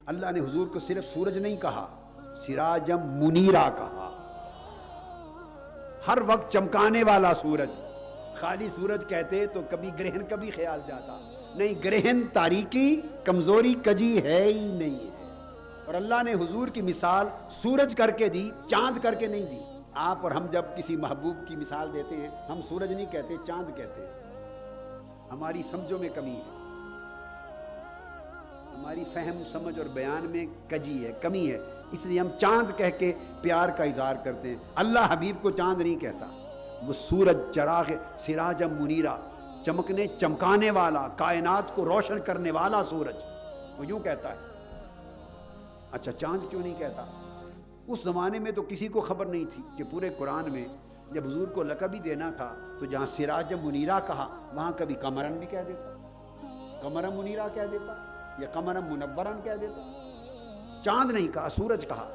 اللہ نے حضور کو صرف سورج نہیں کہا، سراجم منیرا کہا، ہر وقت چمکانے والا سورج۔ خالی سورج کہتے تو کبھی گرہن کا بھی خیال جاتا، نہیں، گرہن تاریکی کمزوری کجی ہے ہی نہیں ہے۔ اور اللہ نے حضور کی مثال سورج کر کے دی، چاند کر کے نہیں دی۔ آپ اور ہم جب کسی محبوب کی مثال دیتے ہیں، ہم سورج نہیں کہتے، چاند کہتے ہیں۔ ہماری سمجھوں میں کمی ہے، ہماری فہم سمجھ اور بیان میں کجی ہے، کمی ہے، اس لیے ہم چاند کہہ کے پیار کا اظہار کرتے ہیں۔ اللہ حبیب کو چاند نہیں کہتا، وہ سورج چراغ سراجم منیرا، چمکنے چمکانے والا، کائنات کو روشن کرنے والا سورج، وہ یوں کہتا ہے۔ اچھا، چاند کیوں نہیں کہتا؟ اس زمانے میں تو کسی کو خبر نہیں تھی کہ پورے قرآن میں جب حضور کو لقب ہی دینا تھا تو جہاں سراجم منیرا کہا وہاں کبھی قمرن بھی کہہ دیتا، قمرن منیرا کہہ دیتا، یا قمرن منورن کہہ دیتا، چاند نہیں کہا، سورج کہا۔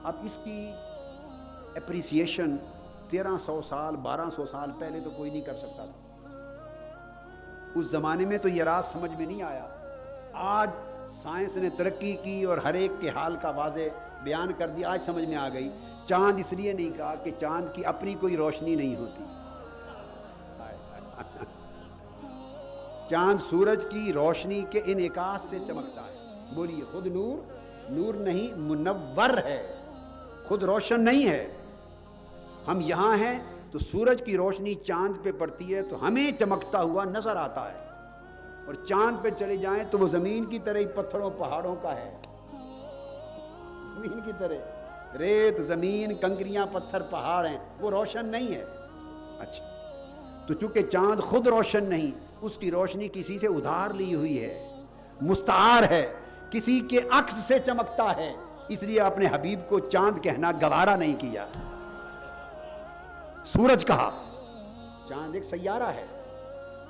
اب اس کی اپریسیشن 1300 سال 1200 سال پہلے تو کوئی نہیں کر سکتا تھا۔ اس زمانے میں تو یہ راز سمجھ میں نہیں آیا۔ آج سائنس نے ترقی کی اور ہر ایک کے حال کا واضح بیان کر دیا، آج سمجھ میں آ گئی۔ چاند اس لیے نہیں کہا کہ چاند کی اپنی کوئی روشنی نہیں ہوتی، چاند سورج کی روشنی کے انعکاس سے چمکتا ہے۔ بولیے، خود نور، نور نہیں، منور ہے، خود روشن نہیں ہے۔ ہم یہاں ہیں تو سورج کی روشنی چاند پہ پڑتی ہے تو ہمیں چمکتا ہوا نظر آتا ہے، اور چاند پہ چلے جائیں تو وہ زمین کی طرح ہی پتھروں پہاڑوں کا ہے، زمین کی طرح، ریت زمین کنکریاں پتھر پہاڑ ہیں، وہ روشن نہیں ہے۔ اچھا، تو چونکہ چاند خود روشن نہیں، اس کی روشنی کسی سے ادھار لی ہوئی ہے، مستعار ہے، کسی کے عکس سے چمکتا ہے، اس لیے اپنے حبیب کو چاند کہنا گوارا نہیں کیا، سورج کہا۔ چاند ایک سیارہ ہے،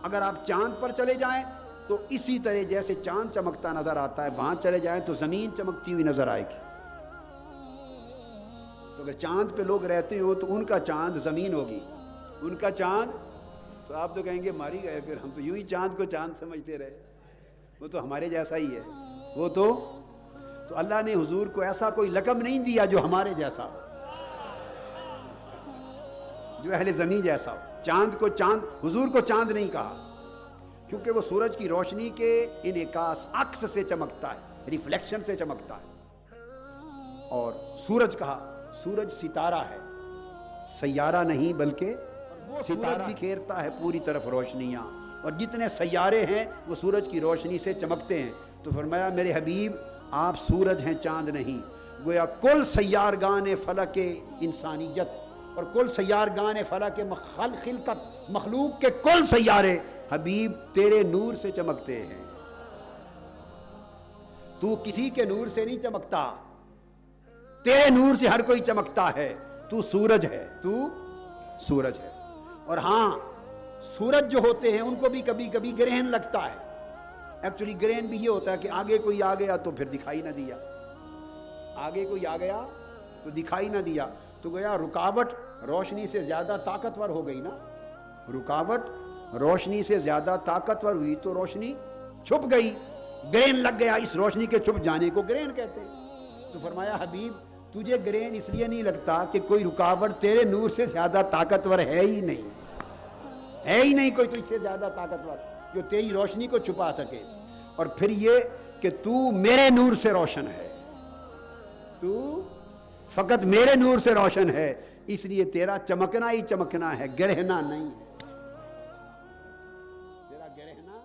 اگر آپ چاند پر چلے جائیں تو اسی طرح جیسے چاند چمکتا نظر آتا ہے، وہاں چلے جائیں تو زمین چمکتی ہوئی نظر آئے گی۔ تو اگر چاند پہ لوگ رہتے ہو تو ان کا چاند زمین ہوگی، ان کا چاند، تو آپ تو کہیں گے ماری گئے، پھر ہم تو یوں ہی چاند کو چاند سمجھتے رہے، وہ تو ہمارے جیسا ہی ہے، وہ تو اللہ نے حضور کو ایسا کوئی لقب نہیں دیا جو ہمارے جیسا ہو، جو اہل زمین جیسا ہو۔ چاند کو چاند، حضور کو چاند نہیں کہا کیونکہ وہ سورج کی روشنی کے انعکاس، عکس سے چمکتا ہے، ریفلیکشن سے چمکتا ہے۔ اور سورج کہا، سورج ستارہ ہے، سیارہ نہیں بلکہ ستارہ بکھیرتا ہے پوری طرف روشنیاں، اور جتنے سیارے ہیں وہ سورج کی روشنی سے چمکتے ہیں۔ تو فرمایا میرے حبیب آپ سورج ہیں، چاند نہیں۔ گویا کل سیارگان فلک انسانیت اور کل سیارگان فلک خلقت، مخلوق کے کل سیارے حبیب تیرے نور سے چمکتے ہیں، تو کسی کے نور سے نہیں چمکتا، تیرے نور سے ہر کوئی چمکتا ہے، تو سورج ہے، تو سورج ہے۔ اور ہاں، سورج جو ہوتے ہیں ان کو بھی کبھی کبھی گرہن لگتا ہے۔ ایکچولی گرہن بھی یہ ہوتا ہے کہ آگے کوئی آ گیا تو پھر دکھائی نہ دیا، آگے کوئی آ گیا تو دکھائی نہ دیا، تو گویا رکاوٹ روشنی سے زیادہ طاقتور ہو گئی نا، رکاوٹ روشنی سے زیادہ طاقتور ہوئی تو روشنی چھپ گئی، گرہن لگ گیا، اس روشنی کے چھپ جانے کو گرہن کہتے ہیں۔ تو فرمایا حبیب تجھے گرہن اس لیے نہیں لگتا کہ کوئی رکاوٹ تیرے نور سے زیادہ طاقتور ہے ہی نہیں، ہے ہی نہیں کوئی تجھ سے زیادہ طاقتور جو تیری روشنی کو چھپا سکے۔ اور پھر یہ کہ تو میرے نور سے روشن ہے، تو فقط میرے نور سے روشن ہے، اس لیے تیرا چمکنا ہی چمکنا ہے، گرہنا نہیں ہے، تیرا گرہنا